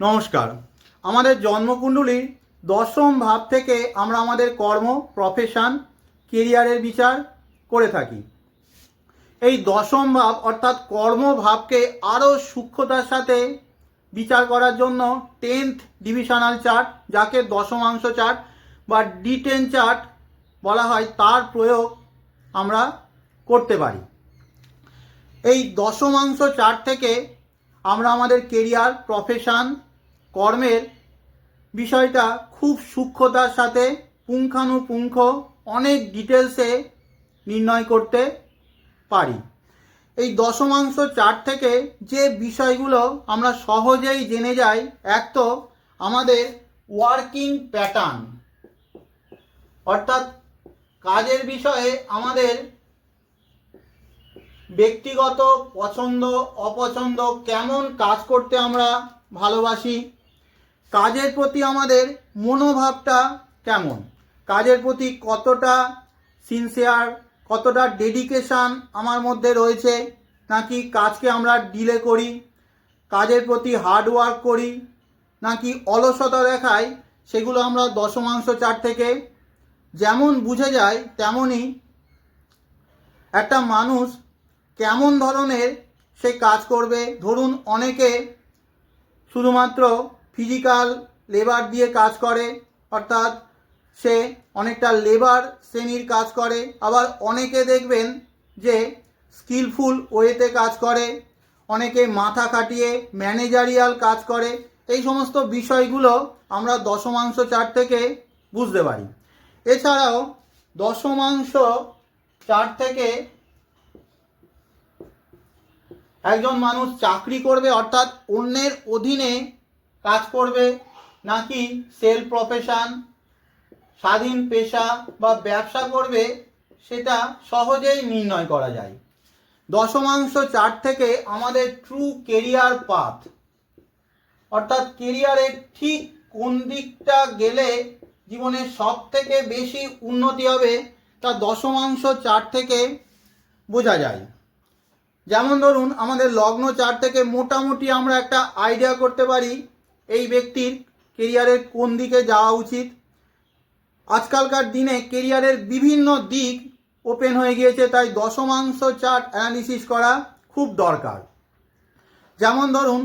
নমস্কার। আমাদের জন্মকুণ্ডলীর দশম ভাব থেকে আমরা আমাদের কর্ম, প্রফেশন, কেরিয়ারের বিচার করে থাকি। এই দশম ভাব অর্থাৎ কর্মভাবকে আরও সূক্ষ্মতার সাথে বিচার করার জন্য 10th ডিভিশনাল চার্ট, যাকে দশমাংশ চার্ট বা D10 চার্ট বলা হয়, তার প্রয়োগ আমরা করতে পারি। এই দশমাংশ চার্ট থেকে আমরা আমাদের কেরিয়ার, প্রফেশন, কর্মের বিষয়টা খুব সূক্ষ্মতার সাথে পুঙ্খানুপুঙ্খ অনেক ডিটেলসে নির্ণয় করতে পারি। এই দশমাংশ চার্ট থেকে যে বিষয়গুলো আমরা সহজেই জেনে যাই, এক তো আমাদের ওয়ার্কিং প্যাটার্ন, অর্থাৎ কাজের বিষয়ে আমাদের ব্যক্তিগত পছন্দ অপছন্দ, কেমন কাজ করতে আমরা ভালোবাসি, কাজের প্রতি আমাদের মনোভাবটা কেমন, কাজের প্রতি কতটা সিনসিয়ার, কতটা ডেডিকেশান আমার মধ্যে রয়েছে, নাকি কাজকে আমরা ডিলে করি, কাজের প্রতি হার্ডওয়ার্ক করি নাকি অলসতা দেখাই, সেগুলো আমরা দশমাংশ চার্ট থেকে যেমন বুঝে যায়, তেমনই একটা মানুষ কেমন ধরনের সে কাজ করবে। ধরুন, অনেকে শুধুমাত্র ফিজিক্যাল লেবার দিয়ে কাজ করে, অর্থাৎ সে অনেকটা লেবার শ্রেণীর কাজ করে। আবার অনেকে দেখবেন যে স্কিলফুল ওয়েতে কাজ করে, অনেকে মাথা খাটিয়ে ম্যানেজারিয়াল কাজ করে। এই সমস্ত বিষয়গুলো আমরা দশমাংশ চার্ট থেকে বুঝতে পারি। এছাড়াও দশমাংশ চার্ট থেকে একজন মানুষ চাকরি করবে, অর্থাৎ অন্যের অধীনে কাজ করবে, নাকি সেলফ প্রফেশন, স্বাধীন পেশা বা ব্যবসা করবে, সেটা সহজেই নির্ণয় করা যায়। দশমাংশ চার্ট থেকে আমাদের ট্রু কেরিয়ার পাথ, অর্থাৎ কেরিয়ারের ঠিক কোন দিকটা গেলে জীবনে সব থেকে বেশি উন্নতি হবে, তা দশমাংশ চার্ট থেকে বোঝা যায়। যেমন ধরুন, আমাদের লগ্ন চার্ট থেকে মোটামুটি আমরা একটা আইডিয়া করতে পারি এই ব্যক্তির কেরিয়ারের কোন দিকে যাওয়া উচিত। আজকালকার দিনে কেরিয়ারের বিভিন্ন দিক ওপেন হয়ে গিয়েছে, তাই দশমাংশ চার্ট অ্যানালিসিস করা খুব দরকার। যেমন ধরুন,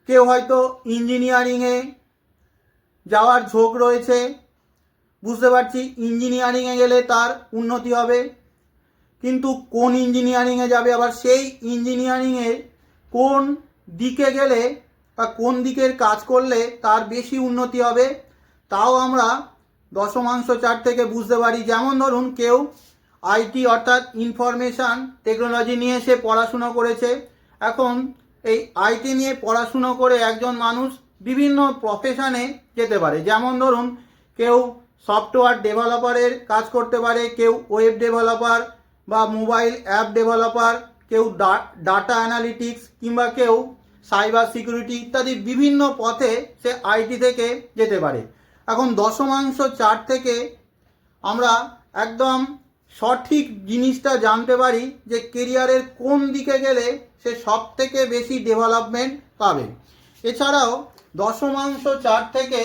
কেউ হয়তো ইঞ্জিনিয়ারিংয়ে যাওয়ার ঝোঁক রয়েছে, বুঝতে পারছি ইঞ্জিনিয়ারিংয়ে গেলে তার উন্নতি হবে, কিন্তু কোন ইঞ্জিনিয়ারিংয়ে যাবে, আবার সেই ইঞ্জিনিয়ারিংয়ের কোন দিকে গেলে বা কোন দিকের কাজ করলে তার বেশি উন্নতি হবে, তাও আমরা দশমাংশ চার্ট থেকে বুঝতে পারি। যেমন ধরুন, কেউ আইটি অর্থাৎ ইনফরমেশান টেকনোলজি নিয়ে সে পড়াশুনো করেছে। এখন এই আইটি নিয়ে পড়াশুনো করে একজন মানুষ বিভিন্ন প্রফেশনে যেতে পারে। যেমন ধরুন, কেউ সফটওয়্যার ডেভেলপারের কাজ করতে পারে, কেউ ওয়েব ডেভেলপার বা মোবাইল অ্যাপ ডেভেলপার, কেউ ডাটা অ্যানালিটিক্স, কিংবা কেউ সাইবার সিকিউরিটি ইত্যাদি বিভিন্ন পথে সে আইটি থেকে যেতে পারে। এখন দশমাংশ চার্ট থেকে আমরা একদম সঠিক জিনিসটা জানতে পারি যে কেরিয়ারের কোন দিকে গেলে সে সব থেকে বেশি ডেভেলপমেন্ট পাবে। এছাড়াও দশমাংশ চার্ট থেকে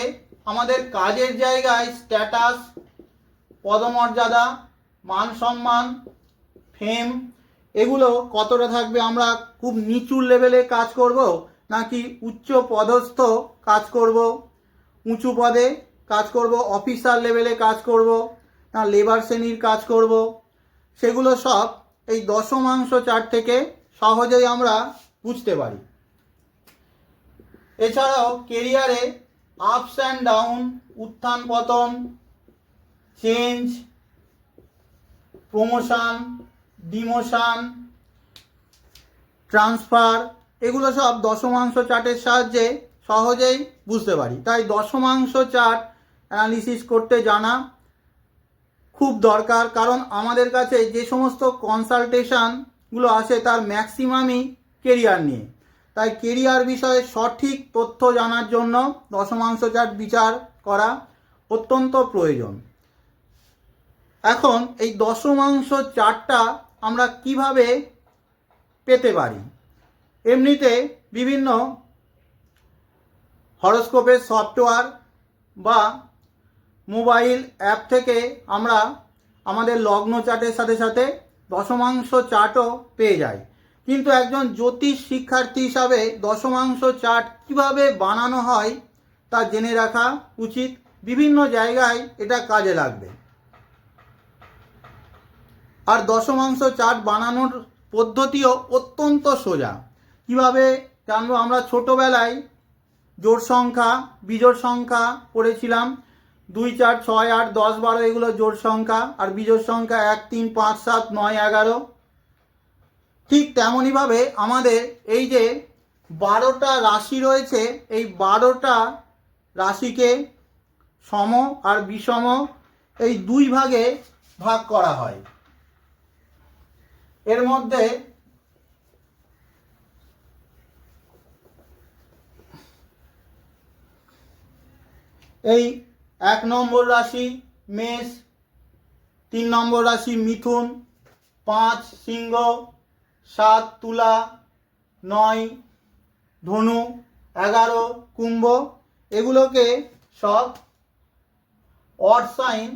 আমাদের কাজের জায়গায় স্ট্যাটাস, পদমর্যাদা, মান সম্মান, ফেম, এগুলো কতটা থাকবে। আমরা খুব নিচু লেভেলে কাজ করব নাকি উচ্চ পদস্থ কাজ করব, উঁচু পদে কাজ করব, অফিসার লেভেলে কাজ করব না লেবার শ্রেণীর কাজ করব, সেগুলো সব এই দশমাংশ চার্ট থেকে সহজেই আমরা বুঝতে পারি। এছাড়াও কেরিয়ারে আপস অ্যান্ড ডাউন, উত্থান পতন, চেঞ্জ, প্রমোশন, ডিমোশন, ট্রান্সফার, এগুলো সব দশমাংশ চার্টের সাহায্যে সহজেই বুঝতে পারি। তাই দশমাংশ চার্ট অ্যানালিসিস করতে জানা খুব দরকার, কারণ আমাদের কাছে যে সমস্ত কনসালটেশনগুলো আসে তার ম্যাক্সিমামই কেরিয়ার নিয়ে। তাই কেরিয়ার বিষয়ে সঠিক তথ্য জানার জন্য দশমাংশ চার্ট বিচার করা অত্যন্ত প্রয়োজন। এখন এই দশমাংশ চার্টটা আমরা কিভাবে পেতে পারি? এমনিতে বিভিন্ন হরোস্কোপের সফটওয়্যার বা মোবাইল অ্যাপ থেকে আমরা আমাদের লগ্ন চার্টের সাথে সাথে দশমাংশ চার্টও পেয়ে যাই। কিন্তু একজন জ্যোতিষ শিক্ষার্থী হিসাবে দশমাংশ চার্ট কিভাবে বানানো হয় তা জেনে রাখা উচিত। বিভিন্ন জায়গায় এটা কাজে লাগবে। আর দশমাংশ চার্ট বানানোর পদ্ধতিও অত্যন্ত সোজা। কিভাবে জানবো? আমরা ছোটোবেলায় জোড় সংখ্যা বিজোড় সংখ্যা পড়েছিলাম। 2, 4, 6, 8, 10, 12 এগুলো জোড় সংখ্যা, আর বিজোড় সংখ্যা 1, 3, 5, 7, 9, 11। ঠিক তেমনইভাবে আমাদের এই যে 12টা রাশি রয়েছে, এই 12টা রাশিকে সম আর বিষম এই 2 ভাগে ভাগ করা হয়। এর মধ্যে এই 1 নম্বর রাশি মেষ, 3 নম্বর রাশি মিথুন, 5 সিংহ, 7 তুলা, 9 ধনু, 11 কুম্ভ, এগুলোকে সব অড সাইন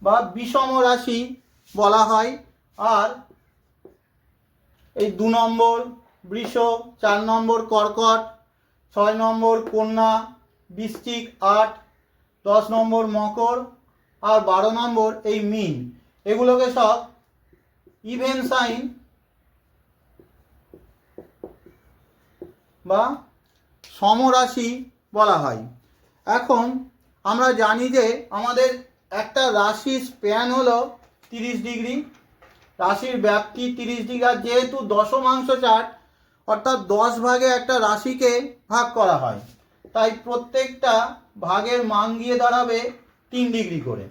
বা বিষম রাশি বলা হয়। আর এই 2 নম্বর বৃষ, 4 নম্বর কর্কট, 6 নম্বর কন্যা, বৃশ্চিক 8, 10 নম্বর মকর আর 12 নম্বর এই মীন, এগুলোকে সব ইভেন সাইন বা সমরাশি বলা হয়। এখন আমরা জানি যে আমাদের একটা রাশির স্প্যান হলো 30 ডিগ্রি, রাশির ব্যাপ্তি 30 ডিগ্রি। আর যেহেতু দশমাংশ চার্ট অর্থাৎ 10 ভাগে একটা রাশিকে ভাগ করা হয়, তাই প্রত্যেকটা ভাগের মান গিয়ে দাঁড়াবে 3 ডিগ্রি করে।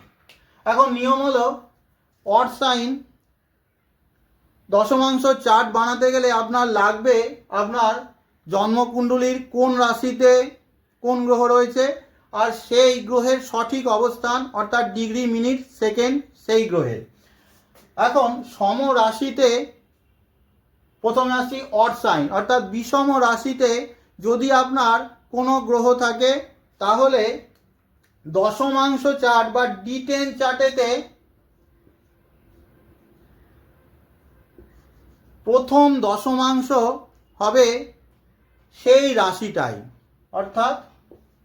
এখন নিয়ম হলো অড সাইন দশমাংশ চার্ট বানাতে গেলে আপনার লাগবে আপনার জন্মকুণ্ডলীর কোন রাশিতে কোন গ্রহ রয়েছে আর সেই গ্রহের সঠিক অবস্থান অর্থাৎ ডিগ্রি মিনিট সেকেন্ড সেই গ্রহের। এখন সম রাশিতে প্রথম রাশি অড সাইন অর্থাৎ বিষম রাশিতে যদি আপনার কোনো গ্রহ থাকে তাহলে দশমাংশ চার্ট বা D10 চার্টেতে প্রথম দশমাংশ হবে সেই রাশিটাই, অর্থাৎ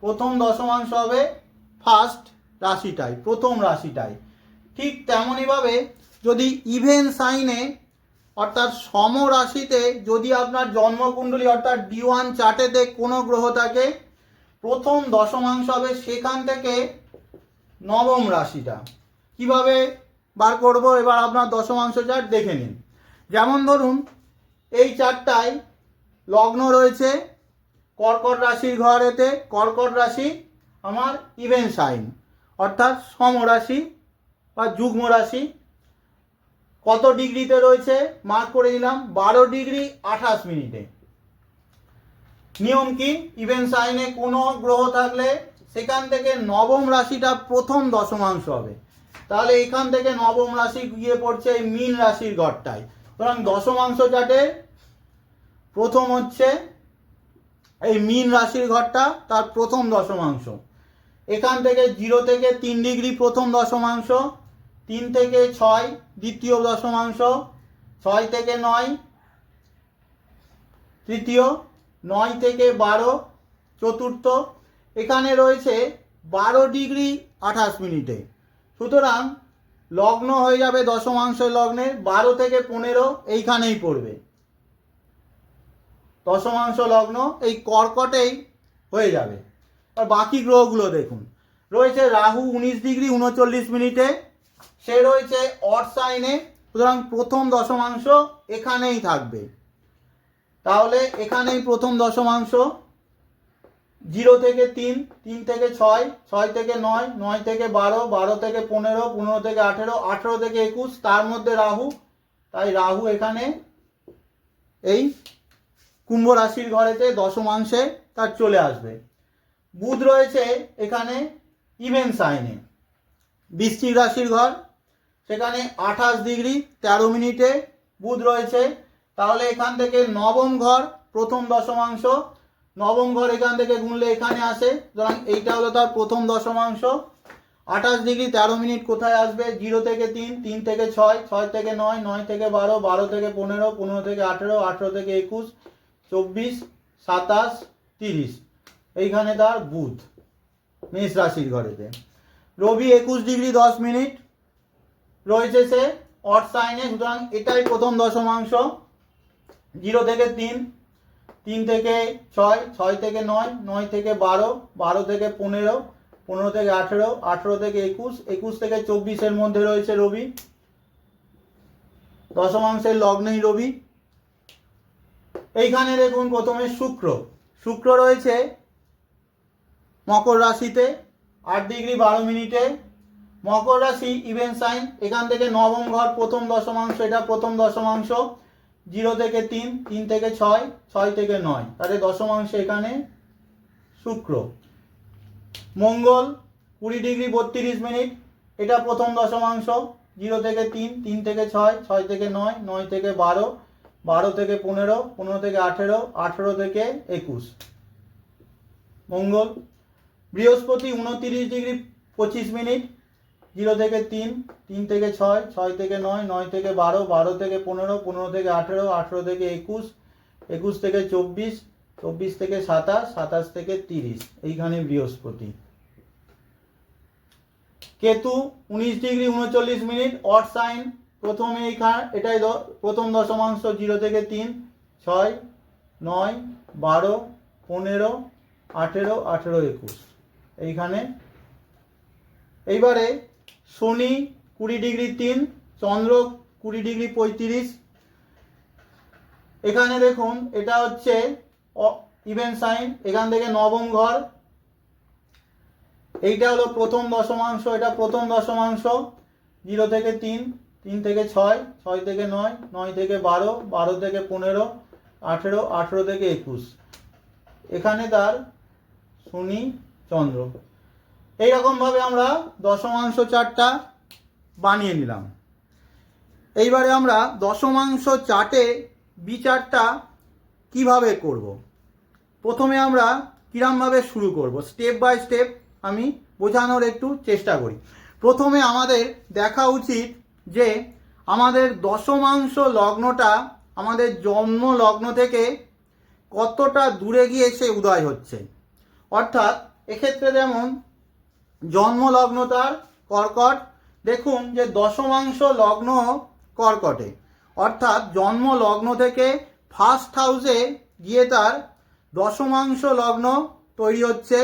প্রথম দশমাংশ হবে ফার্স্ট রাশিটাই, প্রথম রাশিটাই। ঠিক তেমনইভাবে যদি ইভেন সাইনে অর্থাৎ সম রাশিতে যদি আপনার জন্মকুণ্ডলী অর্থাৎ D1 চার্টেতে কোনো গ্রহ থাকে, প্রথম দশমাংশ হবে সেখান থেকে নবম রাশিটা। কিভাবে বার করব? এবার আপনার দশমাংশ চার্ট দেখে নিন। যেমন ধরুন এই চারটায় লগ্ন রয়েছে কর্কট রাশির ঘরেতে, কর্কট রাশি আমার ইভেন সাইন অর্থাৎ সমরাশি বা যুগ্ম রাশি। কত ডিগ্রিতে রয়েছে মার্ক করে দিলাম, 12 ডিগ্রি 28 মিনিটে। নিয়ম কি? ইভেন সাইনে কোনো গ্রহ থাকলে সেখান থেকে নবম রাশিটা প্রথম দশমাংশ হবে। তাহলে এখান থেকে নবম রাশি গিয়ে পড়ছে এই মীন রাশির ঘরটায়। সুতরাং দশমাংশ চার্টে প্রথম হচ্ছে এই মীন রাশির ঘরটা, তার প্রথম দশমাংশ। এখান থেকে 0 থেকে 3 ডিগ্রি প্রথম দশমাংশ, 3 থেকে 6 দ্বিতীয় দশমাংশ, 6 থেকে 9 তৃতীয়, 9 থেকে 12 চতুর্থ। এখানে রয়েছে 12 ডিগ্রি 28 মিনিটে। সুতরাং লগ্ন হয়ে যাবে দশমাংশ লগ্নের 12 থেকে 15 এইখানেই পড়বে। দশমাংশ লগ্ন এই কর্কটেই হয়ে যাবে। আর বাকি গ্রহগুলো দেখুন, রয়েছে রাহু 19 ডিগ্রি 39 মিনিটে, সে রয়েছে অড সাইনে। সুতরাং প্রথম দশমাংশ এখানেই থাকবে। তাহলে এখানেই প্রথম দশমাংশ 0 থেকে 3, 3 থেকে 6, 6 থেকে 9, 9 থেকে 12, 12 থেকে 15, 15 থেকে 18, 18 থেকে 21, তার মধ্যে রাহু। তাই রাহু এখানে এই কুম্ভ রাশির ঘরেতে দশমাংশে তার চলে আসবে। বুধ রয়েছে এখানে ইভেন সাইনে, বৃশ্চিক রাশির ঘর, সেখানে 28 ডিগ্রি 13 মিনিটে বুধ রয়েছে। তাহলে এখান থেকে নবম ঘর প্রথম দশমাংশ, নবম ঘর এখান থেকে গুনলে এখানে আসে, সুতরাং এইটা হলো তার প্রথম দশমাংশ। 28 ডিগ্রি 13 মিনিট কোথায় আসবে? 0 থেকে 3, 3 থেকে 6, 6 থেকে 9, 9 থেকে 12, 12 থেকে 15, 15 থেকে 18, 18 থেকে 21, 24, 27, 30, এইখানে তার বুধ মেষ রাশির ঘরেতে। রবি 21 ডিগ্রি 10 মিনিট রয়েছে সে অড সাইনে, সুতরাং এটাই প্রথম দশমাংশ। 0 থেকে 3, 3 থেকে 6, 6 থেকে 9, 9 থেকে 12, 12 থেকে 15, 15 থেকে 18, 18 থেকে 21, 21 থেকে 24 এর মধ্যে রয়েছে রবি, দশমাংশের লগ্নেই রবি। এইখানে দেখুন প্রথমে শুক্র, শুক্র রয়েছে মকর রাশিতে 8 ডিগ্রি 12 মিনিটে, মকর রাশি ইভেন সাইন, এখান থেকে নবম ঘর প্রথম দশমাংশ, এটা প্রথম দশমাংশ। 0 থেকে 3, 3 থেকে 6, 6 থেকে 9, তাহলে দশমাংশ এখানে শুক্র। মঙ্গল 20 ডিগ্রি 32 মিনিট, এটা প্রথম দশমাংশ। 0 থেকে 3, 3 থেকে 6, 6 থেকে 9, 9 থেকে 12, 12 থেকে 15, 15 থেকে 18, 18 থেকে 21, মঙ্গল। বৃহস্পতি 29 ডিগ্রি 25 মিনিট, 0 থেকে 3, 3 থেকে 6, 6 থেকে 9, 9 থেকে 12, 12 থেকে 15, 15 থেকে 18, 18 থেকে 21, 21 থেকে 24, 24 থেকে 27, 27 থেকে 30, এইখানে বৃহস্পতি। কেতু 19 ডিগ্রি 39 মিনিট অড সাইন, প্রথমে এইখানে এটাই প্রথম দশমাংশ। 0 থেকে 3, 6, 9, 12, 15, 18, 18, 21, এইখানে। এইবারে শনি 20 ডিগ্রি 3, চন্দ্র 20 ডিগ্রি 35, এখানে দেখুন এটা হচ্ছে ইভেন সাইন, এখান থেকে নবম ঘর, এইটা হলো প্রথম দশমাংশ, এটা প্রথম দশমাংশ। 0 থেকে 3, 3 থেকে 6, 6 থেকে 9, 9 থেকে 12, 12 থেকে 15, 18, 18 থেকে 21, এখানে তার শনি চন্দ্র। এইরকমভাবে আমরা দশমাংশ চার্টটা বানিয়ে নিলাম। এইবারে আমরা দশমাংশ চার্টে বিচারটা কিভাবে করব। প্রথমে আমরা কিরমভাবে শুরু করব, স্টেপ বাই স্টেপ আমি বোঝানোর একটু চেষ্টা করি। প্রথমে আমাদের দেখা উচিত যে আমাদের দশমাংশ লগ্নটা আমাদের জন্ম লগ্ন থেকে কতটা দূরে গিয়ে সে উদয় হচ্ছে। অর্থাৎ এক্ষেত্রে যেমন জন্ম লগ্ন তার কর্কট, দেখুন যে দশমাংশ লগ্ন কর্কটে, অর্থাৎ জন্ম লগ্ন থেকে ফার্স্ট হাউসে গিয়ে তার দশমাংশ লগ্ন তৈরি হচ্ছে।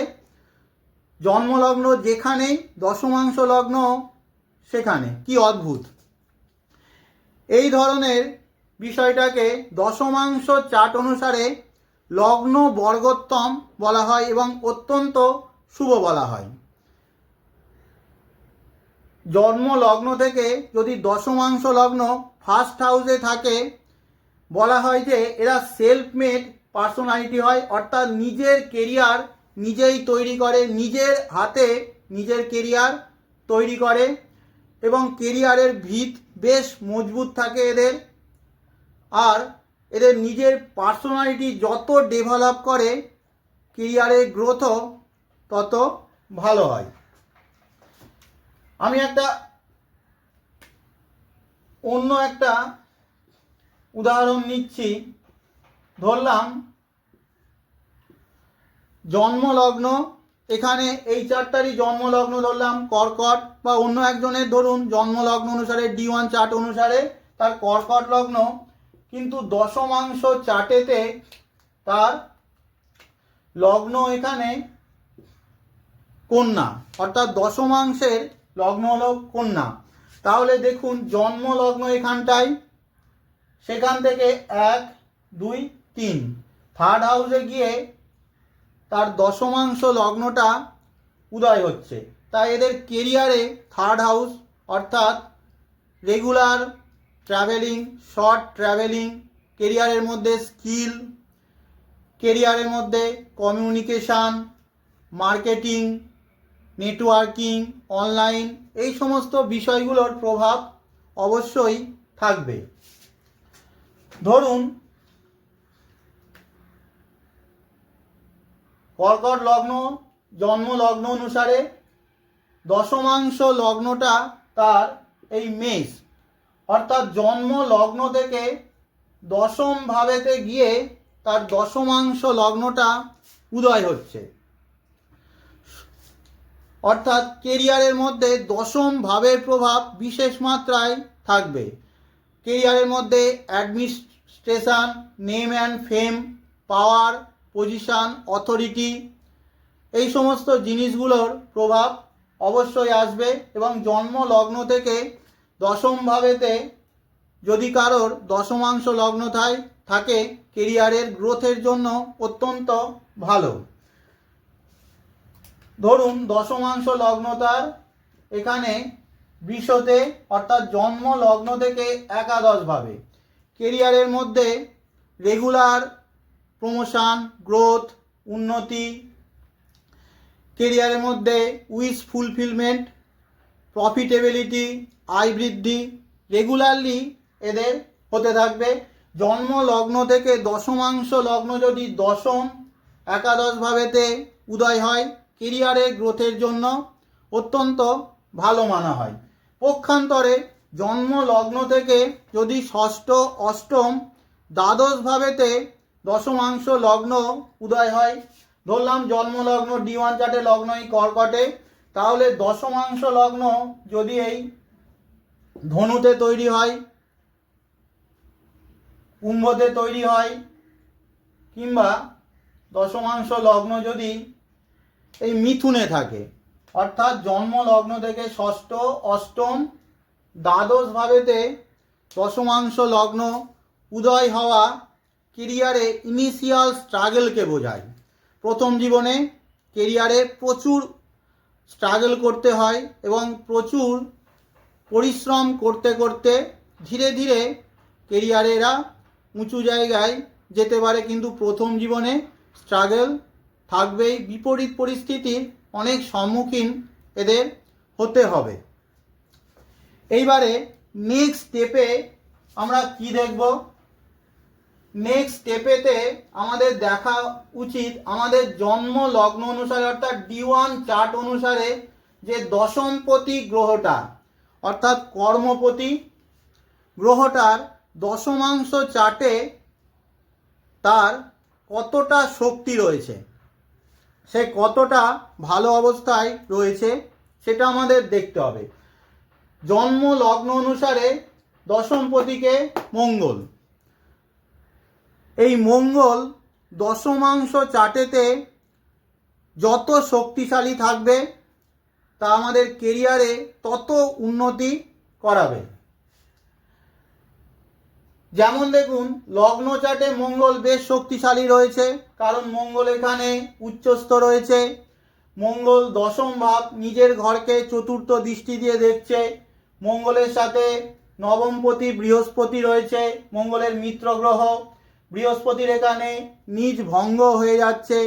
জন্মলগ্ন যেখানেই দশমাংশ লগ্ন সেখানে, কি অদ্ভুত। এই ধরনের বিষয়টাকে দশমাংশ চার্ট অনুসারে লগ্ন বর্গোত্তম বলা হয় এবং অত্যন্ত শুভ বলা হয়। জন্ম লগ্ন থেকে যদি দশমাংশ লগ্ন ফার্স্ট হাউসে থাকে, বলা হয় যে এরা সেলফ মেড পার্সোনালিটি হয়, অর্থাৎ নিজের কেরিয়ার নিজেই তৈরি করে, নিজের হাতে নিজের কেরিয়ার তৈরি করে এবং কেরিয়ারের ভিত বেশ মজবুত থাকে এদের। আর এদের নিজের পার্সোনালিটি যত ডেভেলপ করে কেরিয়ারের গ্রোথও তত ভালো হয়। আমি অন্য একটা উদাহরণ নিচ্ছি। ধরলাম জন্মলগ্ন, এখানে এই চারটারই জন্মলগ্ন ধরলাম কর্কট, বা অন্য একজনের ধরুন জন্মলগ্ন অনুসারে D1 চার্ট অনুসারে তার কর্কট লগ্ন, কিন্তু দশমাংশ চার্টেতে তার লগ্ন এখানে কন্যা, অর্থাৎ দশমাংশের লগ্ন হলো কন্যা। তাহলে দেখুন জন্মলগ্ন এখানটায়, সেখান থেকে 1, 2, 3 থার্ড হাউসে গিয়ে তার দশমাংশ লগ্নটা উদয় হচ্ছে। তাই এদের কেরিয়ারে থার্ড হাউস, অর্থাৎ রেগুলার ট্রাভেলিং, শর্ট ট্রাভেলিং, কেরিয়ারের মধ্যে স্কিল, কেরিয়ারের মধ্যে কমিউনিকেশান, মার্কেটিং, নেটওয়ার্কিং, অনলাইন, এই সমস্ত বিষয়গুলোর প্রভাব অবশ্যই থাকবে। ধরুন কর্কট লগ্ন জন্ম লগ্ন অনুসারে দশমাংশ লগ্নটা তার এই মেষ, অর্থাৎ জন্ম লগ্ন থেকে দশম ভাবেতে গিয়ে তার দশমাংশ লগ্নটা উদয় হচ্ছে, অর্থাৎ কেরিয়ারের মধ্যে দশম ভাবের প্রভাব বিশেষ মাত্রায় থাকবে। কেরিয়ারের মধ্যে administration, name and fame, power, position, authority, এই সমস্ত জিনিসগুলোর প্রভাব অবশ্যই আসবে। এবং জন্ম লগ্ন থেকে দশম ভাবেতে যদি কারোর দশমাংশ লগ্ন থাকে, কেরিয়ারের গ্রোথের জন্য অত্যন্ত ভালো। ধরুন দশমাংশ লগ্ন তার এখানে বৃষতে, অর্থাৎ জন্ম লগ্ন থেকে একাদশ ভাবে, কেরিয়ারের মধ্যে রেগুলার প্রমোশন, গ্রোথ, উন্নতি, কেরিয়ারের মধ্যে উইশ ফুলফিলমেন্ট, প্রফিটেবিলিটি, আয় বৃদ্ধি রেগুলারলি এদের হতে থাকবে। জন্ম লগ্ন থেকে দশমাংশ লগ্ন যদি দশম একাদশ ভাবেতে উদয় হয়, কেরিয়ারের গ্রোথের জন্য অত্যন্ত ভালো মানা হয়। পক্ষান্তরে জন্ম লগ্ন থেকে যদি ষষ্ঠ, অষ্টম, দ্বাদশ ভাবেতে দশমাংশ লগ্ন উদয় হয়, ধরলাম জন্ম লগ্ন D1 চার্টে লগ্ন এই কর্কটে, তাহলে দশমাংশ লগ্ন যদি এই ধনুতে তৈরি হয়, কুম্ভতে তৈরি হয়, কিংবা দশমাংশ লগ্ন যদি এই মিথুনে থাকে, অর্থাৎ জন্ম লগ্ন থেকে ষষ্ঠ, অষ্টম, দ্বাদশ ভাবেতে দশমাংশ লগ্ন উদয় হওয়া কেরিয়ারে ইনিশিয়াল স্ট্রাগলকে বোঝায়। প্রথম জীবনে কেরিয়ারে প্রচুর স্ট্রাগল করতে হয় এবং প্রচুর পরিশ্রম করতে করতে ধীরে ধীরে কেরিয়ারেরা উঁচু জায়গায় যেতে পারে, কিন্তু প্রথম জীবনে স্ট্রাগল থাকবেই, বিপরীত পরিস্থিতির অনেক সম্মুখীন এদের হতে হবে। এইবারে নেক্সট স্টেপে আমরা কি দেখব? নেক্সট স্টেপেতে আমাদের দেখা উচিত আমাদের জন্ম লগ্ন অনুসারে, অর্থাৎ D1 চার্ট অনুসারে যে দশমপতি গ্রহটা, অর্থাৎ কর্মপতি গ্রহটার দশমাংশ চার্টে তার কতটা শক্তি রয়েছে, সে কতটা ভালো অবস্থায় রয়েছে সেটা আমাদের দেখতে হবে। জন্ম লগ্ন অনুসারে দশমপতিকে মঙ্গল, এই মঙ্গল দশমাংশ চার্টেতে যত শক্তিশালী থাকবে তা আমাদের কেরিয়ারে তত উন্নতি করাবে। যেমন দেখুন লগ্ন চার্টে মঙ্গল বেশ শক্তিশালী রয়েছে, কারণ মঙ্গল এখানে উচ্চস্থ রয়েছে। মঙ্গল দশম ভাব, নিজের ঘরকে চতুর্থ দৃষ্টি দিয়ে দেখছে। মঙ্গলের সাথে নবমপতি বৃহস্পতি রয়েছে, মঙ্গলের মিত্র গ্রহ। বৃহস্পতির এখানে নিজ ভঙ্গ হয়ে যাচ্ছে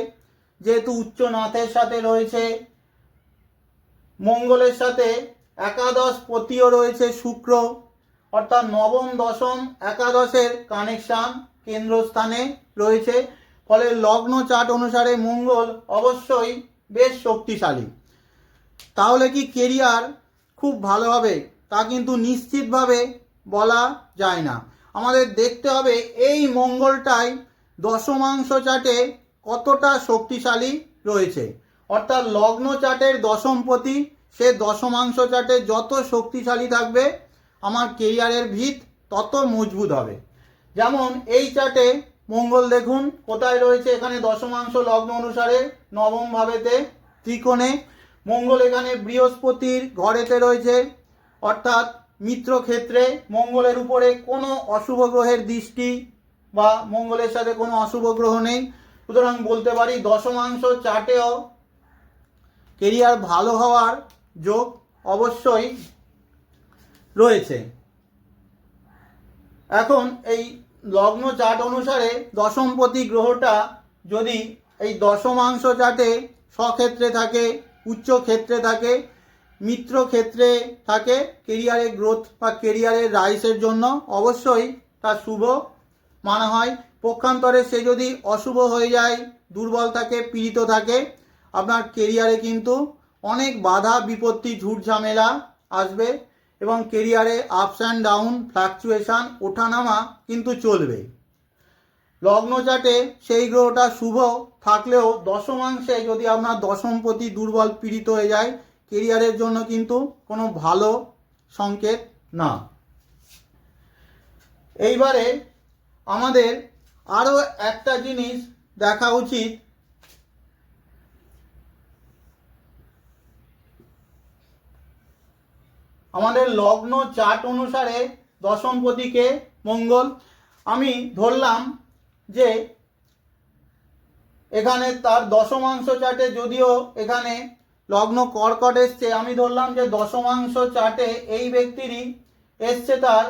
যেহেতু উচ্চ নাথের সাথে রয়েছে। মঙ্গলের সাথে একাদশ পতিও রয়েছে শুক্র, অর্থাৎ নবম, দশম, একাদশের কানেকশান কেন্দ্রস্থানে রয়েছে। ফলে লগ্ন চার্ট অনুসারে মঙ্গল অবশ্যই বেশ শক্তিশালী। তাহলে কি কেরিয়ার খুব ভালো হবে তা কিন্তু নিশ্চিতভাবে বলা যায় না। আমাদের দেখতে হবে এই মঙ্গলটাই দশমাংশ চার্টে কতটা শক্তিশালী রয়েছে, অর্থাৎ লগ্ন চার্টের দশমপতি সে দশমাংশ চার্টে যত শক্তিশালী থাকবে আমার কেরিয়ারের ভিত তত মজবুত হবে। যেমন এই চার্টে মঙ্গল দেখুন কোথায় রয়েছে, এখানে দশমাংশ লগ্ন অনুসারে নবম ভাবেতে ত্রিকোণে। মঙ্গল এখানে বৃহস্পতির ঘরেতে রয়েছে, অর্থাৎ মিত্র ক্ষেত্রে। মঙ্গলের উপরে কোনো অশুভ গ্রহের দৃষ্টি বা মঙ্গলের সাথে কোনো অশুভ গ্রহ নেই, সুতরাং বলতে পারি দশমাংশ চার্টেও কেরিয়ার ভালো হওয়ার যোগ অবশ্যই রয়েছে। এখন এই লগ্ন চার্ট অনুসারে দশমপতি গ্রহটা যদি এই দশমাংশ চার্টে স্বক্ষেত্রে থাকে, উচ্চ ক্ষেত্রে থাকে, মিত্র ক্ষেত্রে থাকে, কেরিয়ারের গ্রোথ বা কেরিয়ারের রাইসের জন্য অবশ্যই তা শুভ মানা হয়। পক্ষান্তরে সে যদি অশুভ হয়ে যায়, দুর্বল থাকে, পীড়িত থাকে, আপনার কেরিয়ারে কিন্তু অনেক বাধা বিপত্তি ঝুট ঝামেলা আসবে এবং কেরিয়ারে আপস অ্যান্ড ডাউন ফ্লাকচুয়েশান ওঠানামা কিন্তু চলবে। লগ্ন চাটে সেই গ্রহটা শুভ থাকলেও দশমাংশে যদি আপনার দশমপতি দুর্বল পীড়িত হয়ে যায়, কেরিয়ারের জন্য কিন্তু কোনো ভালো সংকেত না। এইবারে আমাদের আরও একটা জিনিস দেখা উচিত, আমাদের লগ্ন চার্ট অনুসারে দশমপতিকে মঙ্গল। আমি ধরলাম যে এখানে তার দশমাংশ চার্টে, যদিও এখানে লগ্ন কর্কট এসছে, আমি ধরলাম যে দশমাংশ চার্টে এই ব্যক্তিরই এসছে তার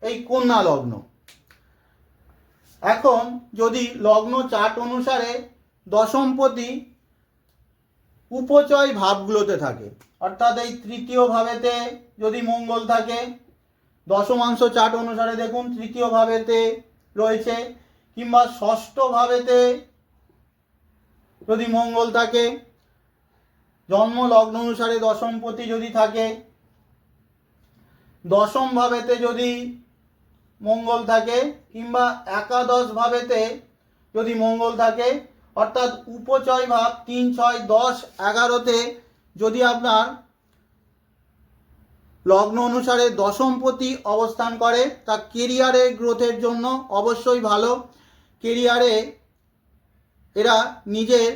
এই কন্যা লগ্ন। এখন যদি লগ্ন চার্ট অনুসারে দশমপতি উপচয় ভাবগুলোতে থাকে, অর্থাৎ এই তৃতীয় ভাবেতে যদি মঙ্গল থাকে, দশমাংশ চার্ট অনুসারে দেখুন তৃতীয় ভাবেতে রয়েছে, কিংবা ষষ্ঠ ভাবেতে যদি মঙ্গল থাকে, জন্ম লগ্ন অনুসারে দশমপতি যদি থাকে, দশম ভাবেতে যদি মঙ্গল থাকে, কিংবা একাদশ ভাবেতে যদি মঙ্গল থাকে, অর্থাৎ উপচয় ভাব 3, 6, 10, 11তে যদি আপনার লগ্ন অনুসারে দশমপতি অবস্থান করে, তা কেরিয়ারে গ্রোথের জন্য অবশ্যই ভালো। কেরিয়ারে এরা নিজের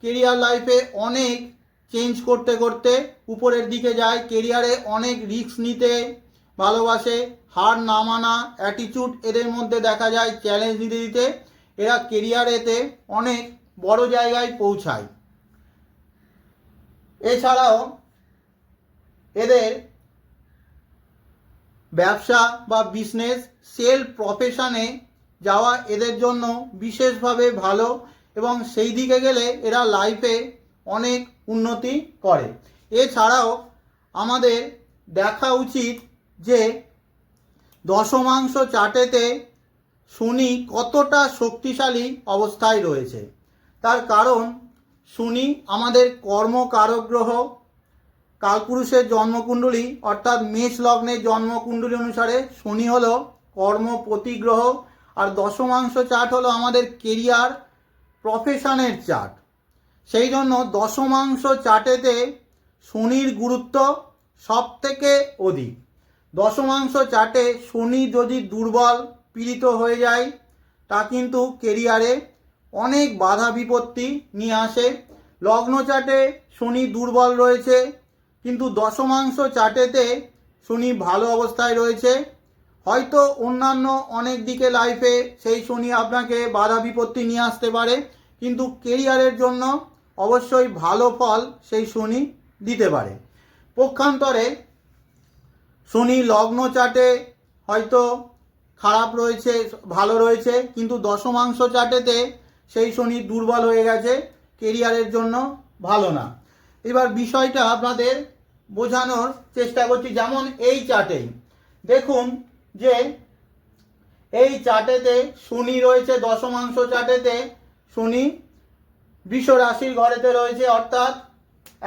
কেরিয়ার লাইফে অনেক চেঞ্জ করতে করতে উপরের দিকে যায়, কেরিয়ারে অনেক রিস্ক নিতে ভালোবাসে, হার না মানা অ্যাটিটিউড এদের মধ্যে দেখা যায়, চ্যালেঞ্জ নিতে দিতে এরা কেরিয়ারেতে অনেক বড় জায়গায় পৌঁছায়। এছাড়াও এদের ব্যবসা বা বিজনেস সেল প্রফেশনে যাওয়া এদের জন্য বিশেষভাবে ভালো এবং সেই দিকে গেলে এরা লাইফে অনেক উন্নতি করে। এছাড়াও আমাদের দেখা উচিত যে দশমাংশ চার্টেতে শনি কতটা শক্তিশালী অবস্থায় রয়েছে। তার কারণ শনি আমাদের কর্মকারক গ্রহ। কালপুরুষের জন্মকুণ্ডলী অর্থাৎ মেষ লগ্নের জন্মকুণ্ডলী অনুসারে শনি হলো কর্মপতি গ্রহ, আর দশমাংশ চার্ট হলো আমাদের কেরিয়ার প্রফেশনের চার্ট। সেই জন্য দশমাংশ চার্টেতে শনির গুরুত্ব সব থেকে অধিক। দশমাংশ চার্টে শনি যদি দুর্বল পীড়িত হয়ে যায়, তা কিন্তু কেরিয়ারে অনেক বাধা বিপত্তি নিয়ে আসে। লগ্ন চার্টে শনি দুর্বল রয়েছে, কিন্তু দশমাংশ চার্টেতে শনি ভালো অবস্থায় রয়েছে, হয়তো অন্যান্য অনেক দিকে লাইফে সেই শনি আপনাকে বাধা বিপত্তি নিয়ে আসতে পারে, কিন্তু কেরিয়ারের জন্য অবশ্যই ভালো ফল সেই শনি দিতে পারে। পক্ষান্তরে শনি লগ্ন চার্টে হয়তো খারাপ রয়েছে, ভালো রয়েছে, কিন্তু দশমাংশ চার্টেতে সেই শনি দুর্বল হয়ে গেছে, কেরিয়ারের জন্য ভালো না। এবার বিষয়টা আপনাদের বোঝানোর চেষ্টা করছি। যেমন এই চার্টেই দেখুন যে এই চার্টেতে শনি রয়েছে, দশমাংশ চার্টেতে শনি বৃষ রাশির ঘরেতে রয়েছে, অর্থাৎ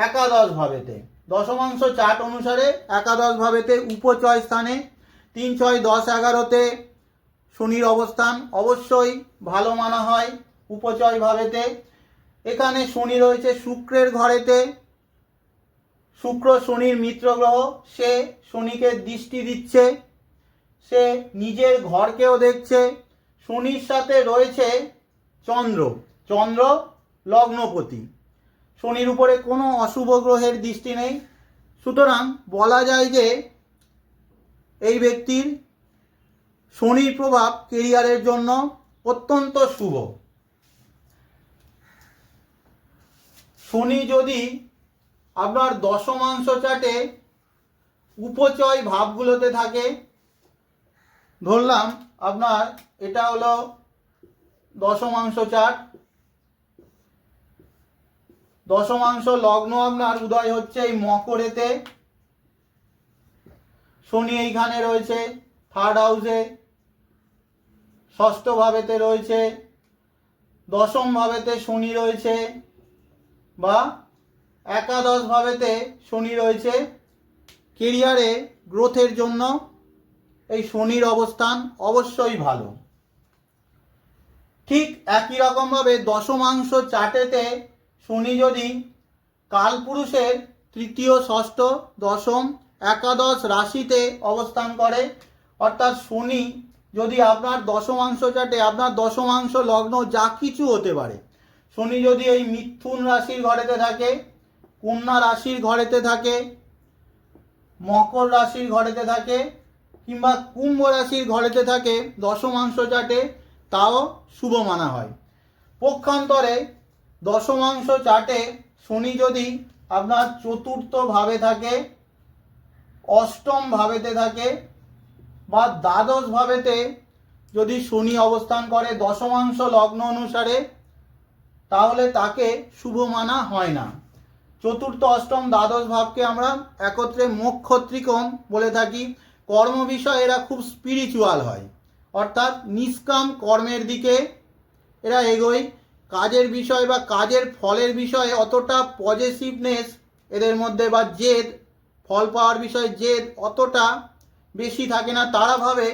একাদশ ভাবেতে। দশমাংশ চার্ট অনুসারে একাদশ ভাবেতে উপচয় স্থানে 3, 6, 10, 11তে শনির অবস্থান অবশ্যই ভালো মানা হয় উপচয় ভাবেতে। এখানে শনি রয়েছে শুক্রের ঘরেতে, শুক্র শনির মিত্র গ্রহ, সে শনিকে দৃষ্টি দিচ্ছে, সে নিজের ঘরকেও দেখছে। শনির সাথে রয়েছে চন্দ্র, চন্দ্র লগ্নপতি, শনির উপরে কোনো অশুভ গ্রহের দৃষ্টি নেই। সুতরাং বলা যায় যে এই ব্যক্তির শনির প্রভাব কেরিয়ারের জন্য অত্যন্ত শুভ। শনি যদি আপনার দশমাংশ চার্টে উপচয় ভাবগুলোতে থাকে, ধরলাম আপনার এটা হলো দশমাংশ চার্ট, দশমাংশ লগ্ন আপনার উদয় হচ্ছে এই মকরেতে, শনি এইখানে রয়েছে থার্ড হাউসে, ষষ্ঠ ভাবেতে রয়েছে, দশম ভাবেতে শনি রয়েছে বা একাদশ ভাবেতে শনি রয়েছে, কেরিয়ারে গ্রোথের জন্য এই শনির অবস্থান অবশ্যই ভালো। ঠিক একই রকমভাবে দশমাংশ চার্টেতে শনি যদি কালপুরুষের তৃতীয়, ষষ্ঠ, দশম, একাদশ রাশিতে অবস্থান করে, অর্থাৎ শনি যদি আপনার দশমাংশ চার্টে, আপনার দশমাংশ লগ্ন যা কিছু হতে পারে, শনি যদি এই মিথুন রাশির ঘরেতে থাকে, কন্যা রাশির ঘরেতে থাকে, মকর রাশির ঘরেতে থাকে কিংবা কুম্ভ রাশির ঘরেতে থাকে দশমাংশ চার্টে, তাও শুভ মানা হয়। পক্ষান্তরে দশমাংশ চার্টে শনি যদি আপনার চতুর্থ ভাবে থাকে, অষ্টম ভাবেতে থাকে বা দ্বাদশ ভাবেতে যদি শনি অবস্থান করে দশমাংশ লগ্ন অনুসারে, তাহলে তাকে শুভ মানা হয় না। চতুর্থ, অষ্টম, দ্বাদশ ভাবকে আমরা একত্রে মোক্ষ ত্রিকোণ বলে থাকি। কর্ম বিষয়ে এরা খুব স্পিরিচুয়াল হয়, অর্থাৎ নিষ্কাম কর্মের দিকে এরা এগোয়। কাজের বিষয় বা কাজের ফলের বিষয়ে অতটা পজিটিভনেস এদের মধ্যে বা জেদ, ফল পাওয়ার বিষয়ে জেদ অতটা বেশি থাকে না। তারা ভাবে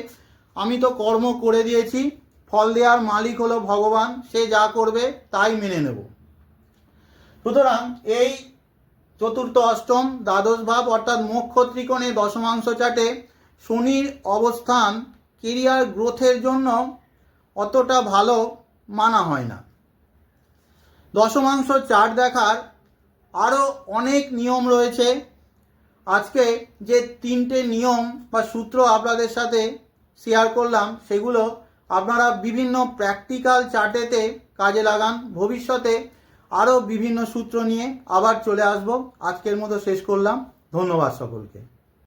আমি তো কর্ম করে দিয়েছি, ফল দেওয়ার মালিক হলো ভগবান, সে যা করবে তাই মেনে নেব। সুতরাং এই চতুর্থ, অষ্টম, দ্বাদশ ভাব অর্থাৎ মোক্ষ ত্রিকোণে দশমাংশ চার্টে শনির অবস্থান কেরিয়ার গ্রোথের জন্য অতটা ভালো মানা হয় না। দশমাংশ চার্ট দেখার আরও অনেক নিয়ম রয়েছে। আজকে যে তিনটে নিয়ম বা সূত্র আপনাদের সাথে শেয়ার করলাম, সেগুলো আপনারা বিভিন্ন প্র্যাকটিক্যাল চার্টেতে কাজে লাগান। ভবিষ্যতে আরও বিভিন্ন সূত্র নিয়ে আবার চলে আসব। আজকের মতো শেষ করলাম। ধন্যবাদ সকলকে।